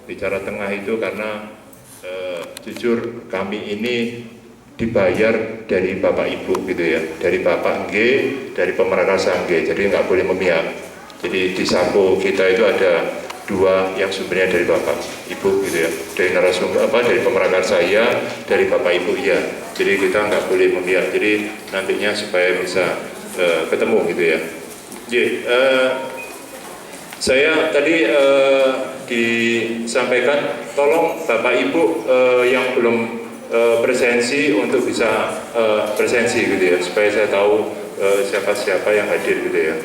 bicara tengah itu karena jujur kami ini dibayar dari Bapak Ibu gitu ya, dari Bapak Ng, dari Pemrakarsa Ng, jadi nggak boleh memihak. Jadi di Sapo kita itu ada dua yang sumbernya dari Bapak Ibu gitu ya, dari narasumber dari Pemrakarsa ya, dari Bapak Ibu ya. Jadi kita nggak boleh memihak. Jadi nantinya supaya bisa ketemu gitu ya. Jadi, saya tadi disampaikan, tolong Bapak Ibu yang belum presensi untuk bisa presensi gitu ya, supaya saya tahu siapa-siapa yang hadir gitu ya.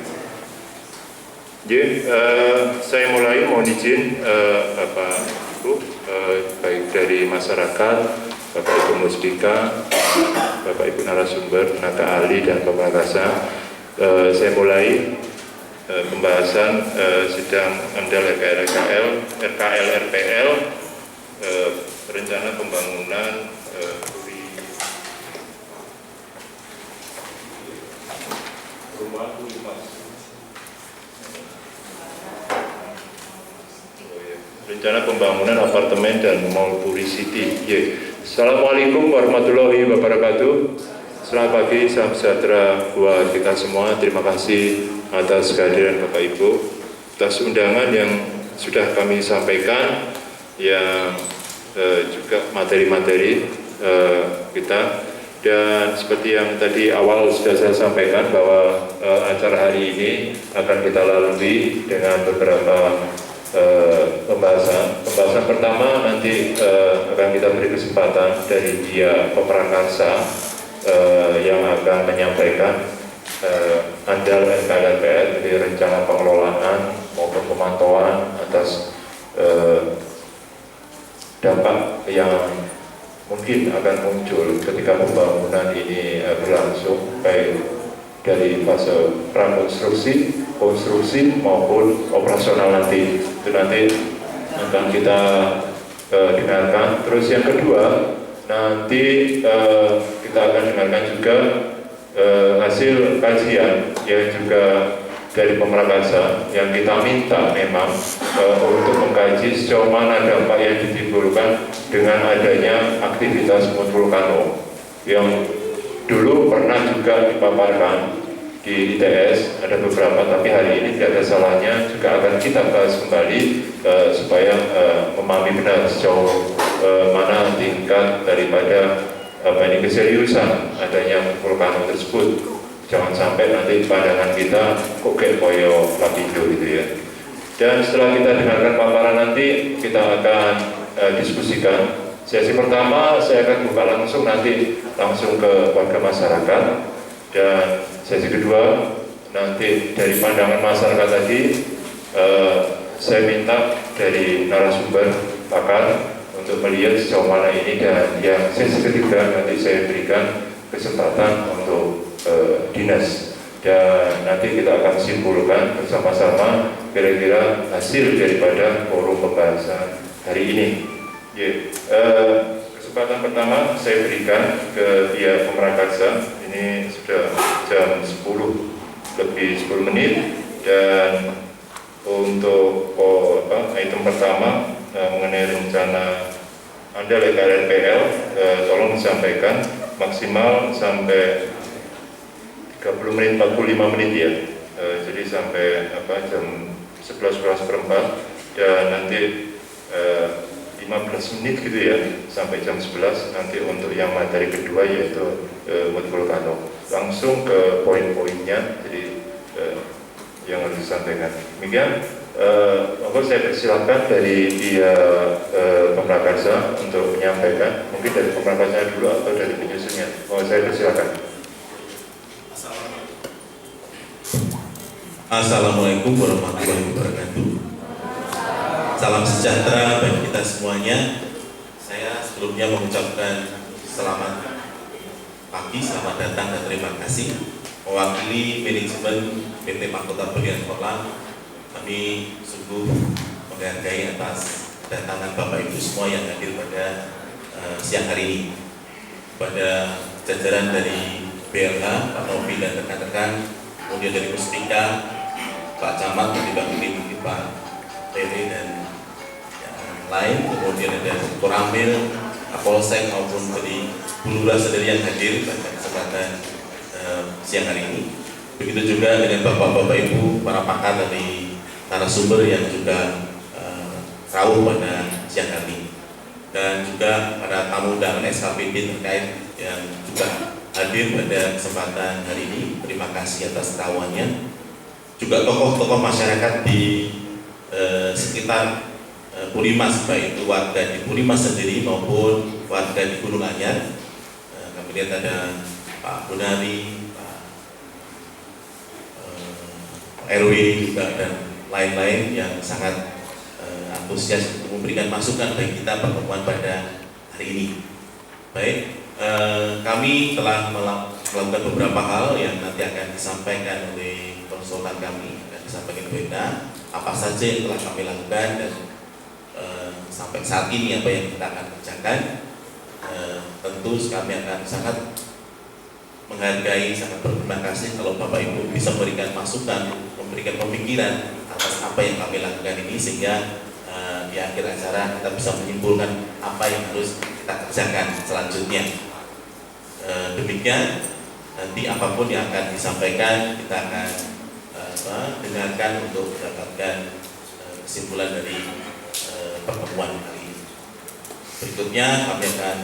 Jadi saya mulai, mohon izin Bapak Ibu, baik dari masyarakat, Bapak Ibu Mustika, Bapak Ibu narasumber, tenaga ahli dan Pemrakarsa. Saya mulai pembahasan sidang AMDAL RKL RPL, rencana pembangunan rumah rencana pembangunan apartemen dan mall Puri City. Assalamualaikum warahmatullahi wabarakatuh. Selamat pagi, salam sejahtera buat kita semua. Terima kasih atas kehadiran Bapak Ibu, atas undangan yang sudah kami sampaikan, yang juga materi-materi kita. Dan seperti yang tadi awal sudah saya sampaikan bahwa acara hari ini akan kita lalui dengan beberapa pembahasan. Pembahasan pertama nanti akan kita beri kesempatan dari pihak Pemrakarsa yang akan menyampaikan AMDAL RKL, jadi rencana pengelolaan maupun pemantauan atas dampak yang mungkin akan muncul ketika pembangunan ini berlangsung, baik dari fase prakonstruksi, konstruksi maupun operasional nanti. Itu nanti akan kita dengarkan. Terus yang kedua, nanti kita akan dengarkan juga hasil kajian yang juga dari Pemrakarsa yang kita minta memang untuk mengkaji sejauh mana dampak yang ditimbulkan dengan adanya aktivitas vulkano yang dulu pernah juga dipaparkan di ITS, ada beberapa, tapi hari ini tidak ada salahnya juga akan kita bahas kembali supaya memahami benar sejauh mana tingkat daripada keseriusan adanya vulkano tersebut. Jangan sampai nanti pandangan kita kok kayak koyo lapindo gitu ya. Dan setelah kita dengarkan paparan nanti, kita akan diskusikan. Sesi pertama saya akan buka langsung nanti langsung ke warga masyarakat, dan sesi kedua nanti dari pandangan masyarakat tadi saya minta dari narasumber pakar untuk melihat sejauh mana ini, dan yang sesi ketiga nanti saya berikan kesempatan untuk dinas, dan nanti kita akan simpulkan bersama-sama kira-kira hasil daripada forum pembahasan hari ini. Kesempatan pertama saya berikan ke pihak Pemrakarsa. Ini sudah jam 10 lebih 10 menit, dan untuk item pertama mengenai rencana AMDAL RKL, tolong disampaikan maksimal sampai 30 menit 45 menit ya. Jadi sampai jam 11:04, dan nanti 15 menit gitu ya sampai jam 11 nanti untuk yang materi kedua, yaitu vulkano. Langsung ke poin-poinnya, jadi yang harus disampaikan. Demikian, saya persilakan dari pihak Pemrakarsa untuk menyampaikan, mungkin dari Pemrakarsa dulu atau dari penyusunnya. Saya persilakan. Assalamualaikum warahmatullahi wabarakatuh. Salam sejahtera bagi kita semuanya. Saya sebelumnya mengucapkan selamat pagi, selamat datang dan terima kasih. Mewakili manajemen PT Mahkota Berlian Forlan, kami sungguh menghargai atas kedatangan Bapak Ibu semua yang hadir pada siang hari ini. Pada jajaran dari BLH, Pak Novi dan rekan-rekan, kemudian dari Mustika, Pak Camat, dan juga mungkin Pak Tele dan lain, kemudian ada Koramil, Kapolsek maupun dari Bulura sendiri yang hadir pada kesempatan siang hari ini. Begitu juga dengan Bapak-Bapak Ibu, para pakar dari narasumber yang juga rawuh pada siang hari ini. Dan juga para tamu undangan SKPD terkait yang juga hadir pada kesempatan hari ini. Terima kasih atas kerawannya. Juga tokoh-tokoh masyarakat di sekitar Purimas, baik itu warga di Purimas sendiri maupun warga di Gunung Anyar. Kami lihat ada Pak Bonari, Pak RW juga dan lain-lain yang sangat antusias untuk memberikan masukan bagi kita pertemuan pada hari ini. Baik, kami telah melakukan beberapa hal yang nanti akan disampaikan oleh konsultan kami, akan disampaikan beda apa saja yang telah kami lakukan dan sampai saat ini apa yang kita akan kerjakan. Tentu kami akan sangat menghargai, sangat berterima kasih kalau Bapak Ibu bisa memberikan masukan, memberikan pemikiran atas apa yang kami lakukan ini, sehingga di akhir acara kita bisa menyimpulkan apa yang harus kita kerjakan selanjutnya. Demikian, nanti apapun yang akan disampaikan kita akan dengarkan untuk mendapatkan kesimpulan dari pertemuan hari ini. Berikutnya kami akan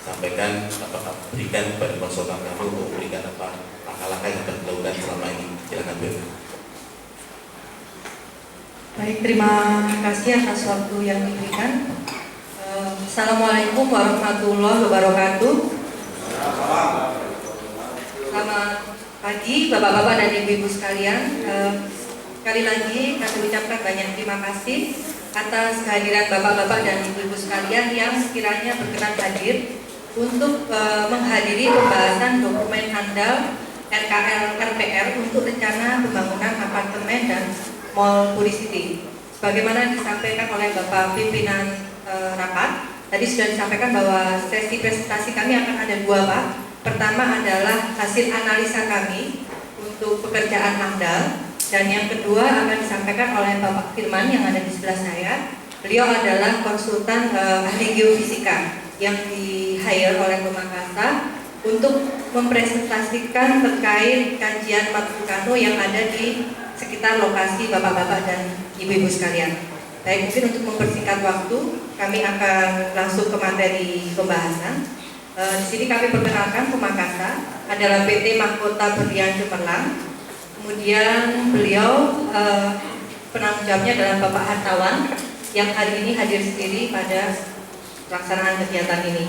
sampaikan apa berikan kepada konsultan kami untuk memberikan apa langkah-langkah yang akan dilakukan selama ini. Silakan Bu. Baik, terima kasih atas waktu yang diberikan. Assalamualaikum warahmatullahi wabarakatuh. Selamat pagi Bapak-Bapak dan Ibu-Ibu sekalian. Sekali lagi kami ucapkan banyak terima kasih atas kehadiran Bapak-Bapak dan Ibu-Ibu sekalian yang sekiranya berkenan hadir untuk menghadiri pembahasan dokumen handal RKL RPR untuk rencana pembangunan apartemen dan Mall Puricity. Sebagaimana disampaikan oleh Bapak pimpinan rapat, tadi sudah disampaikan bahwa sesi presentasi kami akan ada dua, Pak. Pertama adalah hasil analisa kami untuk pekerjaan handal, dan yang kedua akan disampaikan oleh Bapak Firman yang ada di sebelah saya. Beliau adalah konsultan ahli geofisika yang di-hire oleh Pemangkasa untuk mempresentasikan terkait kajian Matukano yang ada di sekitar lokasi Bapak-Bapak dan Ibu-Ibu sekalian. Baik, mungkin untuk mempersingkat waktu, kami akan langsung ke materi pembahasan. Di sini kami perkenalkan Pemangkasa adalah PT Mahkota Berlian Cemerlang. Kemudian beliau penanggung jawabnya adalah Bapak Hartawan yang hari ini hadir sendiri pada pelaksanaan kegiatan ini.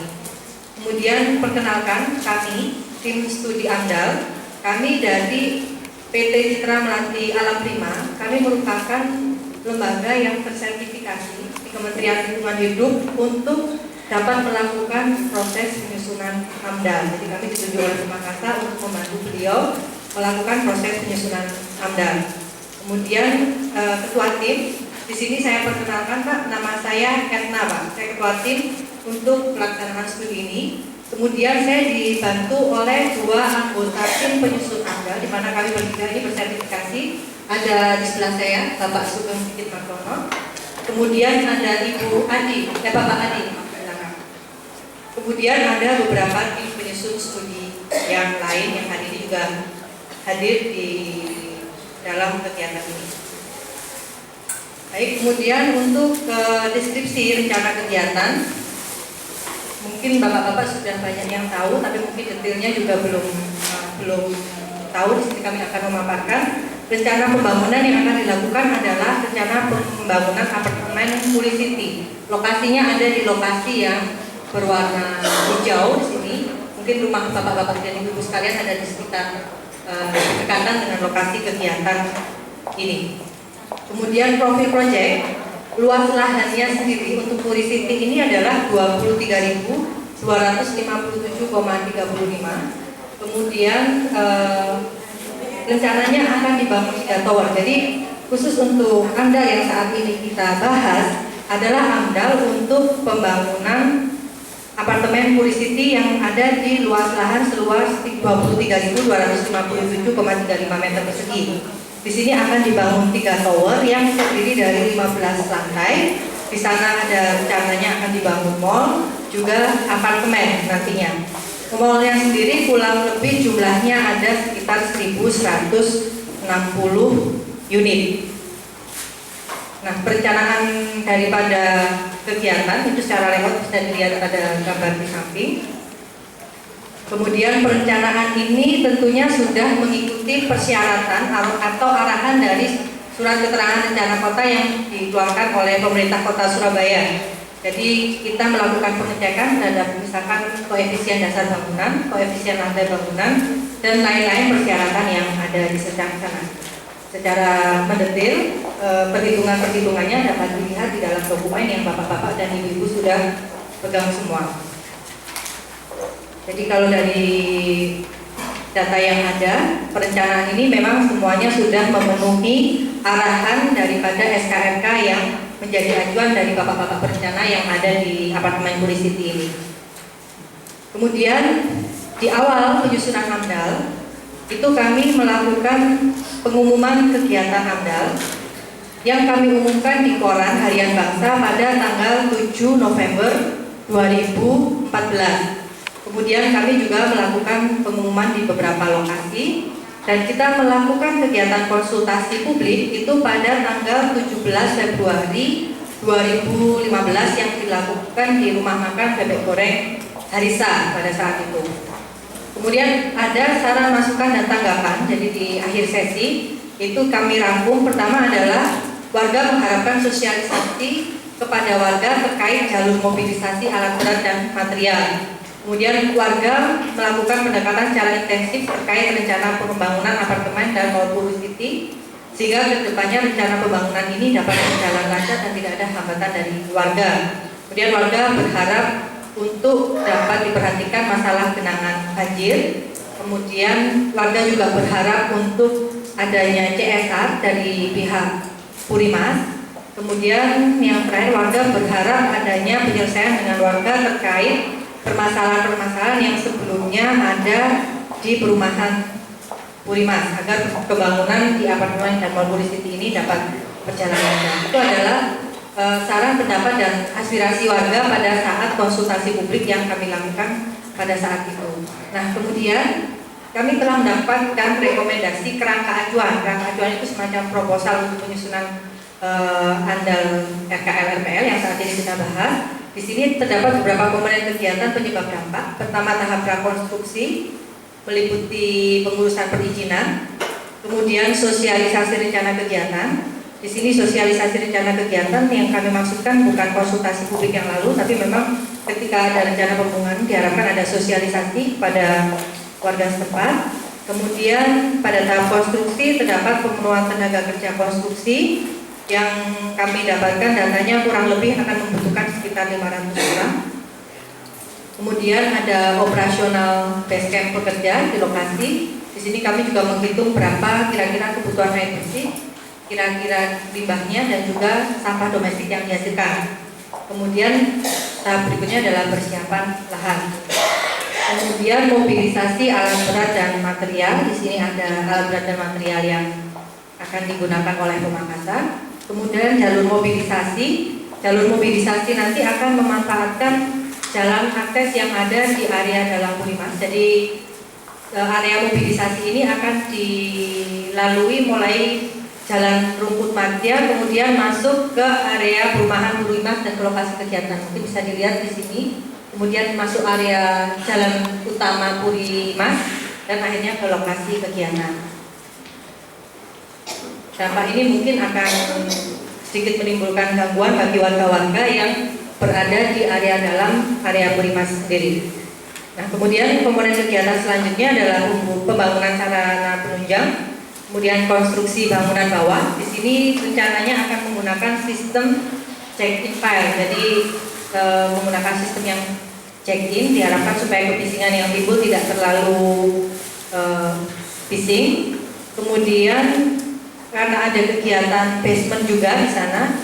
Kemudian perkenalkan kami tim studi AMDAL. Kami dari PT Citra Melati Alam Prima. Kami merupakan lembaga yang tersertifikasi di Kementerian Lingkungan Hidup untuk dapat melakukan proses penyusunan AMDAL. Jadi kami ditunjuk oleh Pemangkasa untuk membantu beliau melakukan proses penyusunan AMDAL. Kemudian ketua tim, di sini saya perkenalkan Pak, nama saya Etna Pak. Saya ketua tim untuk pelaksanaan studi ini. Kemudian saya dibantu oleh dua anggota tim penyusun AMDAL, di mana kami bertiga ini bersertifikasi. Ada di sebelah saya Bapak Sugeng Sigit Martono. Kemudian ada Ibu Adi, Bapak Adi. Kemudian ada beberapa tim penyusun studi yang lain yang hari ini juga hadir di dalam kegiatan ini. Baik, kemudian untuk deskripsi rencana kegiatan, mungkin Bapak-Bapak sudah banyak yang tahu, tapi mungkin detailnya juga belum tahu. Di sini kami akan memaparkan rencana pembangunan yang akan dilakukan adalah rencana pembangunan apartemen Puricity. Lokasinya ada di lokasi yang berwarna hijau di sini. Mungkin rumah Bapak-Bapak dan Ibu sekalian ada di sekitar berdekatan dengan lokasi kegiatan ini. Kemudian profil proyek, luas lahannya sendiri untuk Puricity ini adalah 23.257,35. Kemudian rencananya akan dibangun 3 tower. Jadi khusus untuk AMDAL yang saat ini kita bahas adalah AMDAL untuk pembangunan apartemen Puricity yang ada di luas lahan seluas 23.257,35 meter persegi. Di sini akan dibangun 3 tower yang terdiri dari 15 lantai Di sana ada rencananya akan dibangun mall, juga apartemen nantinya. Mallnya sendiri kurang lebih jumlahnya ada sekitar 1.160 unit. Nah, perencanaan daripada kegiatan itu secara lewat bisa dilihat pada gambar di samping. Kemudian perencanaan ini tentunya sudah mengikuti persyaratan atau arahan dari surat keterangan rencana kota yang dikeluarkan oleh pemerintah kota Surabaya. Jadi kita melakukan pengecekan terhadap misalkan koefisien dasar bangunan, koefisien lantai bangunan, dan lain-lain persyaratan yang ada di sana. Secara mendetail, perhitungan-perhitungannya dapat dilihat di dalam dokumen yang bapak-bapak dan ibu-ibu sudah pegang semua. Jadi kalau dari data yang ada, perencanaan ini memang semuanya sudah memenuhi arahan daripada SKRK yang menjadi acuan dari bapak-bapak perencana yang ada di apartemen Puri City ini. Kemudian di awal penyusunan AMDAL itu kami melakukan pengumuman kegiatan AMDAL yang kami umumkan di koran Harian Bangsa pada tanggal 7 November 2014. Kemudian kami juga melakukan pengumuman di beberapa lokasi dan kita melakukan kegiatan konsultasi publik itu pada tanggal 17 Februari 2015 yang dilakukan di rumah makan Bebek Goreng Harisa pada saat itu. Kemudian ada saran masukan dan tanggapan. Jadi di akhir sesi itu kami rangkum. Pertama adalah warga mengharapkan sosialisasi kepada warga terkait jalur mobilisasi alat berat dan material. Kemudian warga melakukan pendekatan secara intensif terkait rencana pembangunan apartemen dan mall Puri City sehingga kedepannya rencana pembangunan ini dapat berjalan lancar dan tidak ada hambatan dari warga. Kemudian warga berharap untuk dapat diperhatikan masalah genangan banjir. Kemudian warga juga berharap untuk adanya CSR dari pihak Purimas. Kemudian yang terakhir warga berharap adanya penyelesaian dengan warga terkait permasalahan-permasalahan yang sebelumnya ada di perumahan Purimas agar pembangunan di apartemen dan mall Puri City ini dapat berjalan lancar. Itu adalah saran, pendapat, dan aspirasi warga pada saat konsultasi publik yang kami lakukan pada saat itu. Nah, kemudian kami telah mendapatkan rekomendasi kerangka acuan. Kerangka acuan itu semacam proposal untuk penyusunan AMDAL RKL RPL yang saat ini kita bahas. Di sini terdapat beberapa komponen kegiatan penyebab dampak. Pertama, tahap prakonstruksi meliputi pengurusan perizinan, kemudian sosialisasi rencana kegiatan. Di sini sosialisasi rencana kegiatan yang kami maksudkan bukan konsultasi publik yang lalu, tapi memang ketika ada rencana pembangunan diharapkan ada sosialisasi pada warga setempat. Kemudian pada tahap konstruksi terdapat pemenuhan tenaga kerja konstruksi yang kami dapatkan datanya kurang lebih akan membutuhkan sekitar 500 orang. Kemudian ada operasional base camp pekerja di lokasi. Di sini kami juga menghitung berapa kira-kira kebutuhan air bersih, kira-kira limbahnya, dan juga sampah domestik yang dihasilkan. Kemudian tahap berikutnya adalah persiapan lahan. Kemudian mobilisasi alat berat dan material. Di sini ada alat berat dan material yang akan digunakan oleh Pemakasan. Kemudian jalur mobilisasi nanti akan memanfaatkan jalan akses yang ada di area dalam Purimas. Jadi area mobilisasi ini akan dilalui mulai Jalan Rumput Madya, kemudian masuk ke area perumahan Purimas dan ke lokasi kegiatan. Mungkin bisa dilihat di sini. Kemudian masuk area jalan utama Purimas dan akhirnya ke lokasi kegiatan. Dampak ini mungkin akan sedikit menimbulkan gangguan bagi warga-warga yang berada di area dalam area Purimas sendiri. Nah, kemudian komponen kegiatan selanjutnya adalah pembangunan sarana penunjang, kemudian konstruksi bangunan bawah. Di sini rencananya akan menggunakan sistem check-in file, jadi menggunakan sistem yang check-in diharapkan supaya kebisingan yang timbul tidak terlalu bising. Kemudian karena ada kegiatan basement juga di sana,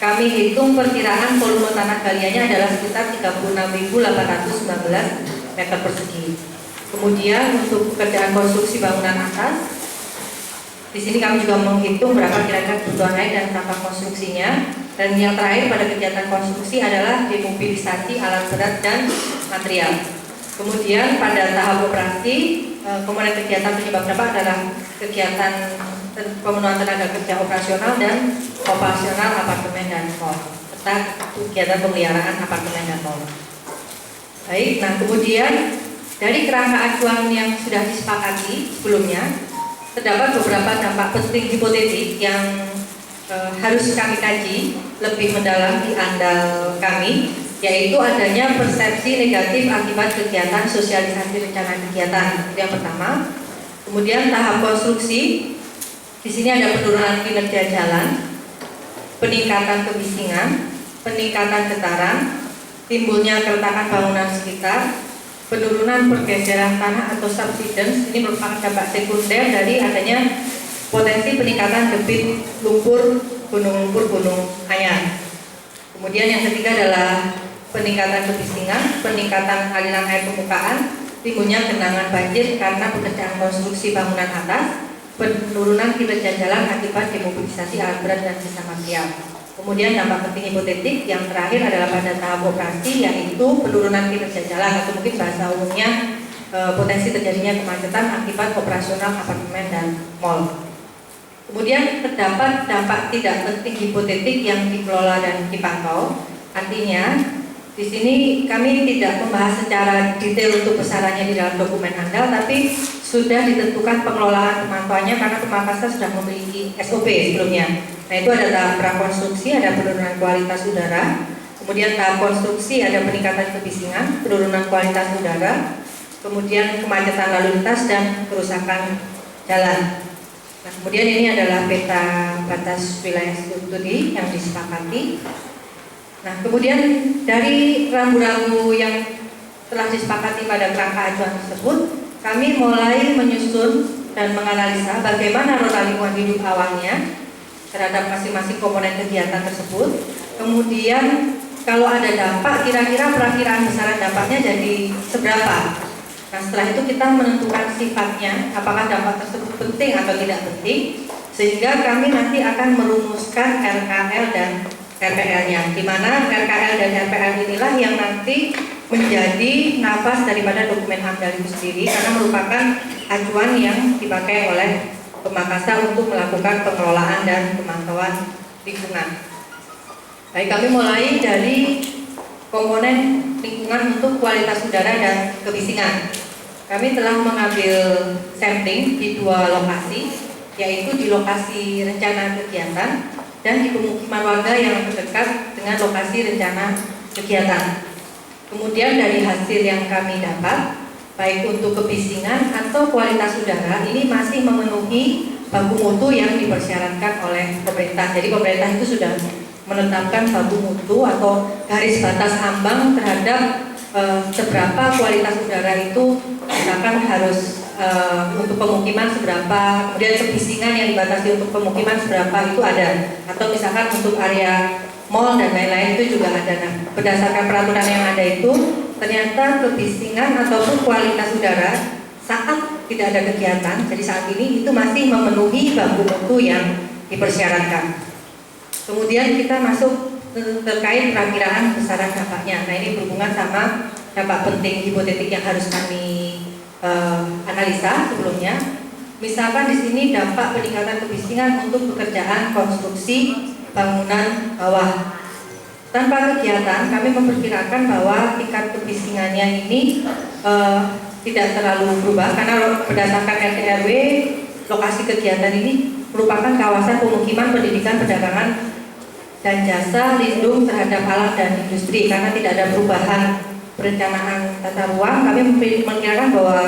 kami hitung perkiraan volume tanah galiannya adalah sekitar 36.819 meter persegi. Kemudian untuk pekerjaan konstruksi bangunan atas, di sini kami juga menghitung berapa kira-kira kebutuhan air dan sampah konstruksinya. Dan yang terakhir pada kegiatan konstruksi adalah demobilisasi alat berat dan material. Kemudian pada tahap operasi, komponen kegiatan penyebab dampak adalah kegiatan pemenuhan tenaga kerja operasional dan operasional apartemen dan mall, serta kegiatan pemeliharaan apartemen dan mall. Baik, nah kemudian dari kerangka acuan yang sudah disepakati sebelumnya, terdapat beberapa dampak penting hipotetik yang harus kami kaji lebih mendalam di andal kami, yaitu adanya persepsi negatif akibat kegiatan sosialisasi rencana kegiatan. Itu yang pertama. Kemudian tahap konstruksi, di sini ada penurunan kinerja jalan, peningkatan kebisingan, peningkatan getaran, timbulnya keretakan bangunan sekitar, penurunan pergeseran tanah atau subsidence. Ini merupakan dampak sekunder dari adanya potensi peningkatan debit lumpur gunung anyar. Kemudian yang ketiga adalah peningkatan kebisingan, peningkatan aliran air permukaan, timbulnya genangan banjir karena pekerjaan konstruksi bangunan atas, penurunan kinerja jalan akibat demobilisasi alat berat dan sisa material. Kemudian dampak penting hipotetik yang terakhir adalah pada tahap operasi, yaitu penurunan kinerja jalan atau mungkin bahasa umumnya potensi terjadinya kemacetan akibat operasional apartemen dan mall. Kemudian terdapat dampak tidak penting hipotetik yang dikelola dan dipantau. Artinya di sini kami tidak membahas secara detail untuk besarannya di dalam dokumen andal, tapi sudah ditentukan pengelolaan pemantauannya karena Makassar sudah memiliki SOP sebelumnya. Nah, itu ada tahap prakonstruksi, ada penurunan kualitas udara, kemudian tahap konstruksi ada peningkatan kebisingan, penurunan kualitas udara, kemudian kemacetan lalu lintas dan kerusakan jalan. Nah, kemudian ini adalah peta batas wilayah studi yang disepakati. Nah, kemudian dari rambu-rambu yang telah disepakati pada kerangka acuan tersebut, kami mulai menyusun dan menganalisa bagaimana rota lingkungan hidup awalnya terhadap masing-masing komponen kegiatan tersebut. Kemudian kalau ada dampak, kira-kira perakiraan besaran dampaknya jadi seberapa. Nah, setelah itu kita menentukan sifatnya, apakah dampak tersebut penting atau tidak penting, sehingga kami nanti akan merumuskan RKL dan RPL-nya, di mana RKL dan RPL inilah yang nanti menjadi nafas daripada dokumen AMDAL itu sendiri, karena merupakan acuan yang dipakai oleh Makassar untuk melakukan pengelolaan dan pemantauan lingkungan. Baik, kami mulai dari komponen lingkungan untuk kualitas udara dan kebisingan. Kami telah mengambil sampling di 2 lokasi, yaitu di lokasi rencana kegiatan dan di pemukiman warga yang terdekat dengan lokasi rencana kegiatan. Kemudian dari hasil yang kami dapat, baik untuk kebisingan atau kualitas udara, ini masih memenuhi baku mutu yang dipersyaratkan oleh pemerintah. Jadi pemerintah itu sudah menetapkan baku mutu atau garis batas ambang terhadap seberapa kualitas udara itu misalkan harus untuk pemukiman seberapa, kemudian kebisingan yang dibatasi untuk pemukiman seberapa itu ada, atau misalkan untuk area mall dan lain-lain itu juga ada. Nah, berdasarkan peraturan yang ada itu ternyata kebisingan ataupun kualitas udara saat tidak ada kegiatan, jadi saat ini itu masih memenuhi baku mutu yang dipersyaratkan. Kemudian kita masuk terkait perakiraan besaran dampaknya. Nah, ini berhubungan sama dampak penting hipotetik yang harus kami analisa sebelumnya. Misalkan di sini dampak peningkatan kebisingan untuk pekerjaan konstruksi bangunan bawah. Tanpa kegiatan, kami memperkirakan bahwa tingkat kebisingannya ini tidak terlalu berubah karena berdasarkan RT RW lokasi kegiatan ini merupakan kawasan pemukiman, pendidikan, perdagangan, dan jasa lindung terhadap alam dan industri. Karena tidak ada perubahan perencanaan tata ruang, kami memperkirakan bahwa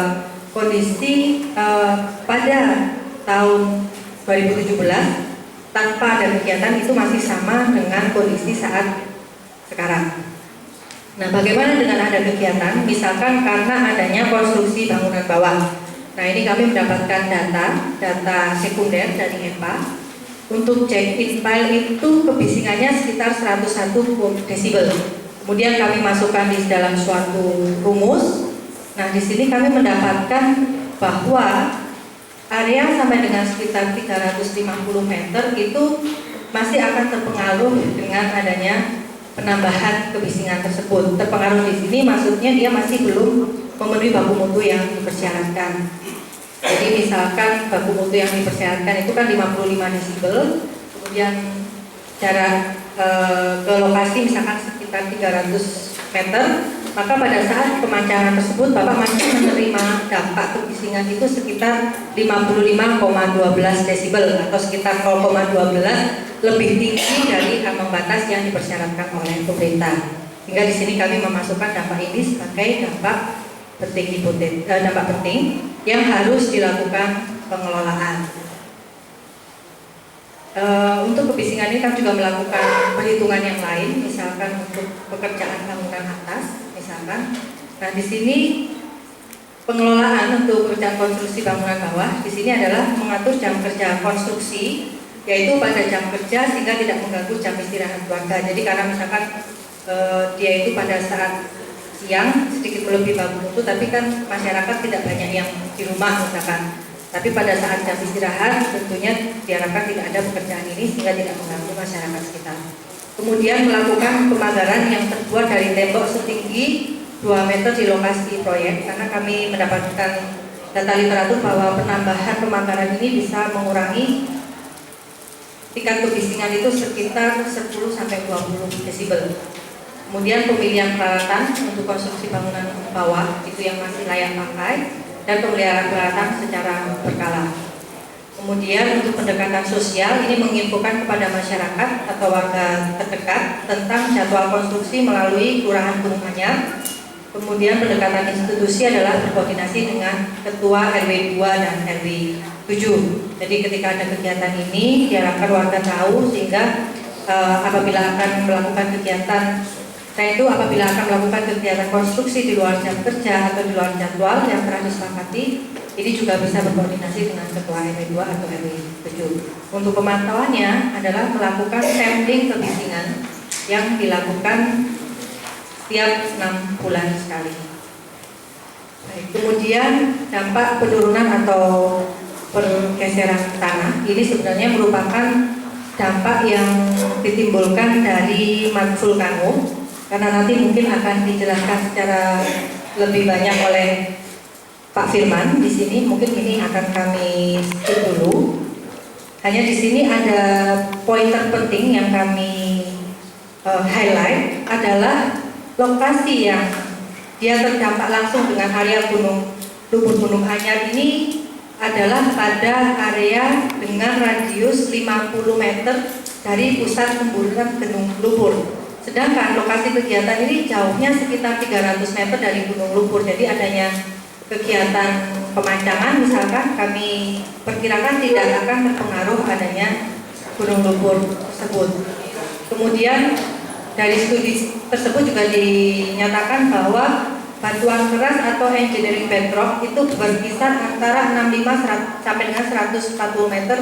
kondisi pada tahun 2017 tanpa ada kegiatan itu masih sama dengan kondisi saat sekarang. Nah, bagaimana dengan ada kegiatan? Misalkan karena adanya konstruksi bangunan bawah. Nah, ini kami mendapatkan data sekunder dari EPA. Untuk check-in file itu kebisingannya sekitar 101 desibel. Kemudian kami masukkan di dalam suatu rumus. Nah, di sini kami mendapatkan bahwa area sampai dengan sekitar 350 meter itu masih akan terpengaruh dengan adanya penambahan kebisingan tersebut. Terpengaruh di sini maksudnya dia masih belum memenuhi baku mutu yang dipersyaratkan. Jadi misalkan baku mutu yang dipersyaratkan itu kan 55 desibel, kemudian jarak ke lokasi misalkan sekitar 300 meter, maka pada saat pemancangan tersebut Bapak masih menerima dampak kebisingan itu sekitar 55,12 desibel atau sekitar 0,12 lebih tinggi dari ambang batas yang dipersyaratkan oleh pemerintah. Sehingga di sini kami memasukkan dampak ini sebagai dampak penting yang harus dilakukan pengelolaan. Untuk kebisingan ini kami juga melakukan perhitungan yang lain, misalkan untuk pekerjaan bangunan atas, misalkan. Nah, di sini pengelolaan untuk pekerjaan konstruksi bangunan bawah di sini adalah mengatur jam kerja konstruksi, yaitu pada jam kerja sehingga tidak mengganggu jam istirahat warga. Jadi karena misalkan dia itu pada saat siang sedikit lebih baku mutu, tapi kan masyarakat tidak banyak yang di rumah misalkan. Tapi pada saat jam istirahat tentunya diharapkan tidak ada pekerjaan ini sehingga tidak mengganggu masyarakat sekitar. Kemudian melakukan pemagaran yang terbuat dari tembok setinggi 2 meter di lokasi proyek, karena kami mendapatkan data literatur bahwa penambahan pemagaran ini bisa mengurangi tingkat kebisingan itu sekitar 10-20 desibel. Kemudian pemilihan peralatan untuk konstruksi bangunan bawah itu yang masih layak pakai, dan pemeliharaan peralatan secara berkala. Kemudian untuk pendekatan sosial ini menginfokan kepada masyarakat atau warga terdekat tentang jadwal konstruksi melalui Kelurahan Gunung Anyar. Kemudian pendekatan institusi adalah berkoordinasi dengan Ketua RW 2 dan RW 7. Jadi ketika ada kegiatan ini diharapkan warga tahu sehingga apabila akan melakukan kegiatan konstruksi di luar jam kerja atau di luar jadwal yang telah disepakati, ini juga bisa berkoordinasi dengan Ketua RW 2 atau RW 7. Untuk pemantauannya adalah melakukan sampling kebisingan yang dilakukan setiap 6 bulan sekali. Baik, kemudian dampak penurunan atau pergeseran tanah ini sebenarnya merupakan dampak yang ditimbulkan dari vulkanologi. Karena nanti mungkin akan dijelaskan secara lebih banyak oleh Pak Firman di sini. Mungkin ini akan kami skip dulu. Hanya di sini ada poin terpenting yang kami highlight adalah lokasi yang dia terdampak langsung dengan area lumpur Gunung Anyar ini adalah pada area dengan radius 50 meter dari pusat semburan gunung lumpur. Sedangkan lokasi kegiatan ini jauhnya sekitar 300 meter dari gunung lumpur. Jadi adanya kegiatan pemancangan misalkan kami perkirakan tidak akan terpengaruh adanya gunung lumpur tersebut. Kemudian dari studi tersebut juga dinyatakan bahwa batuan keras atau engineering bedrock itu berkisar antara 65 sampai dengan 140 meter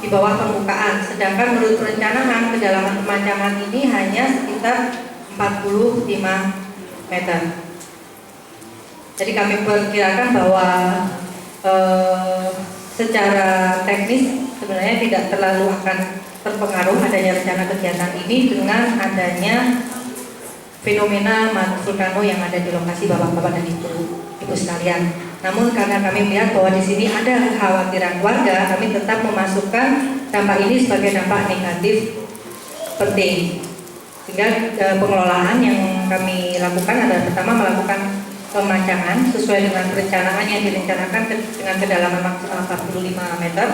di bawah permukaan, sedangkan menurut perencanaan kedalaman pemancangan ini hanya sekitar 45 meter. Jadi kami perkirakan bahwa secara teknis sebenarnya tidak terlalu akan terpengaruh adanya rencana kegiatan ini dengan adanya fenomena vulkano yang ada di lokasi bapak-bapak dan ibu sekalian. Namun karena kami melihat bahwa di sini ada kekhawatiran warga, kami tetap memasukkan dampak ini sebagai dampak negatif penting. Sehingga pengelolaan yang kami lakukan adalah pertama melakukan pemancangan sesuai dengan perencanaan yang direncanakan dengan kedalaman maksimal 45 meter.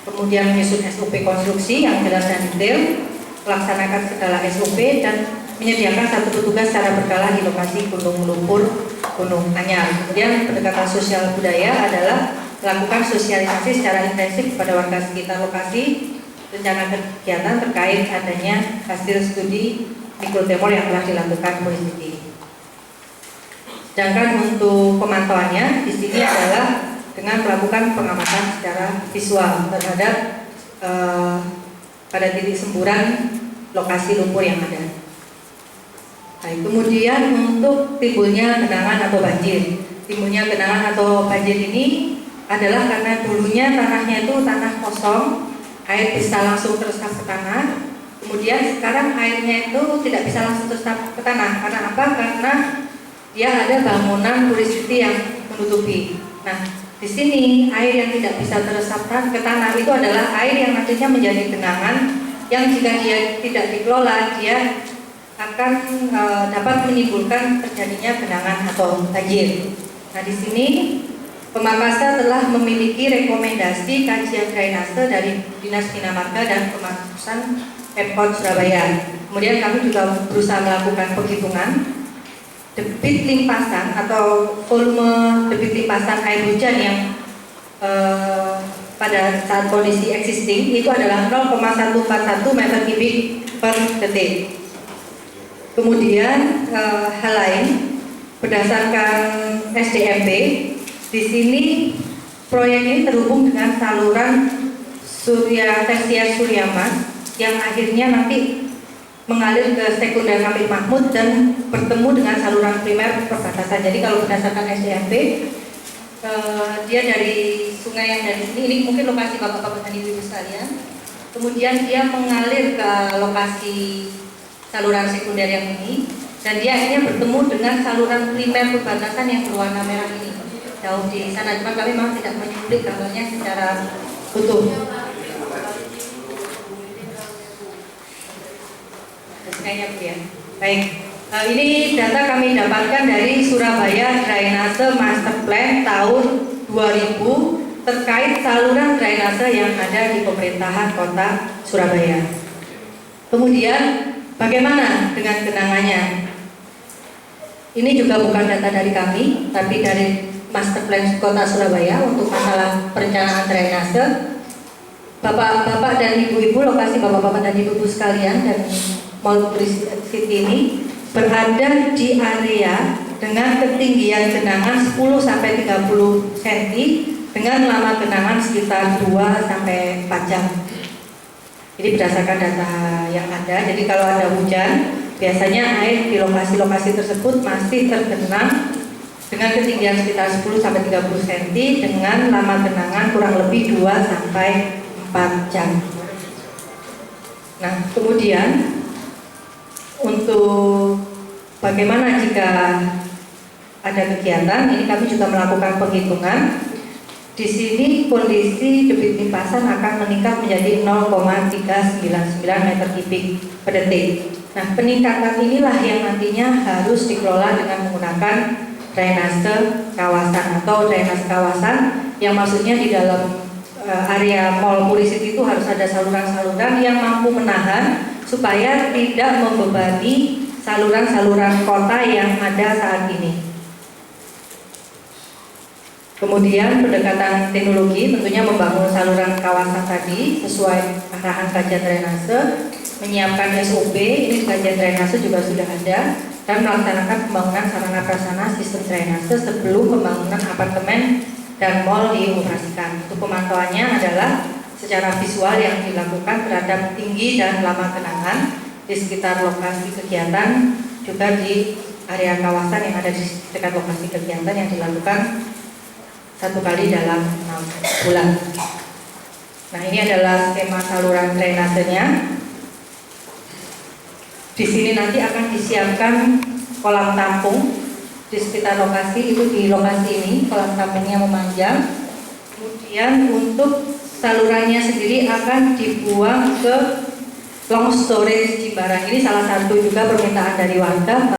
Kemudian menyusun SOP konstruksi yang jelas dan detail, melaksanakan segala SOP dan menyediakan satu petugas secara berkala di lokasi gunung lumpur Gunung Anyar. Kemudian pendekatan sosial budaya adalah melakukan sosialisasi secara intensif kepada warga sekitar lokasi rencana kegiatan terkait adanya hasil studi mikrotremor yang telah dilakukan Polisi. Sedangkan untuk pemantauannya di sini adalah dengan melakukan pengamatan secara visual terhadap pada titik semburan lokasi lumpur yang ada. Baik, kemudian untuk timbulnya genangan atau banjir. Timbulnya genangan atau banjir ini adalah karena dulunya tanahnya itu tanah kosong air bisa langsung teresap ke tanah. Kemudian sekarang airnya itu tidak bisa langsung teresap ke tanah. Karena apa? Karena dia ada bangunan Puricity yang menutupi. Nah, di sini air yang tidak bisa teresap ke tanah itu adalah air yang nantinya menjadi genangan yang jika dia tidak dikelola dia akan dapat menimbulkan terjadinya genangan atau banjir. Nah, di sini Pemakasan telah memiliki rekomendasi kajian drainase dari Dinas Bina Marga dan Pemakasan Pemkot Surabaya. Kemudian kami juga berusaha melakukan penghitungan debit limpasan atau volume debit limpasan air hujan yang pada saat kondisi existing itu adalah 0,141 meter kubik per detik. Kemudian hal lain berdasarkan SDMP, di sini proyek ini terhubung dengan saluran tersier Surya Mas yang akhirnya nanti mengalir ke sekunder Hamid Mahmud dan bertemu dengan saluran primer perbatasan. Jadi kalau berdasarkan SDMP, dia dari sungai yang dari sini, ini mungkin lokasi Bapak-Bapak dan Ibu sekalian. Kemudian dia mengalir ke lokasi saluran sekunder yang ini, dan dia akhirnya bertemu dengan saluran primer perbatasan yang berwarna merah ini. Jauh di sana, cuma kami memang tidak menyulit gambarnya secara utuh. Kayaknya ya. Baik, ini data kami dapatkan dari Surabaya Drainase Master Plan tahun 2000 terkait saluran drainase yang ada di pemerintahan kota Surabaya. Kemudian bagaimana dengan genangannya? Ini juga bukan data dari kami, tapi dari Master Plan Kota Surabaya untuk masalah perencanaan drainase. Bapak-bapak dan ibu-ibu, lokasi bapak-bapak dan ibu-ibu sekalian dan Mall Puricity ini berada di area dengan ketinggian genangan 10 sampai 30 cm dengan lama genangan sekitar 2 sampai 4 jam. Ini berdasarkan data yang ada. Jadi kalau ada hujan, biasanya air di lokasi-lokasi tersebut masih tergenang dengan ketinggian sekitar 10 sampai 30 cm dengan lama genangan kurang lebih 2 sampai 4 jam. Nah, kemudian untuk bagaimana jika ada kegiatan, ini kami juga melakukan penghitungan. Di sini kondisi debit limpasan akan meningkat menjadi 0,399 meter kubik per detik. Nah, peningkatan inilah yang nantinya harus dikelola dengan menggunakan drainase kawasan atau drainase kawasan yang maksudnya di dalam area Mall Puricity itu harus ada saluran-saluran yang mampu menahan supaya tidak membebani saluran-saluran kota yang ada saat ini. Kemudian pendekatan teknologi tentunya membangun saluran kawasan tadi sesuai arahan kajian drainase, menyiapkan SOP, ini kajian drainase juga sudah ada, dan melaksanakan pembangunan sarana prasarana sistem drainase sebelum pembangunan apartemen dan mall dioperasikan. Untuk pemantauannya adalah secara visual yang dilakukan terhadap tinggi dan lama genangan di sekitar lokasi kegiatan, juga di area kawasan yang ada di dekat lokasi kegiatan yang dilakukan 1 kali dalam 6 bulan. Nah, ini adalah skema saluran drainasenya. Di sini nanti akan disiapkan kolam tampung di sekitar lokasi, itu di lokasi ini kolam tampungnya memanjang. Kemudian untuk salurannya sendiri akan dibuang ke long storage Jimbarang. Ini salah satu juga permintaan dari warga.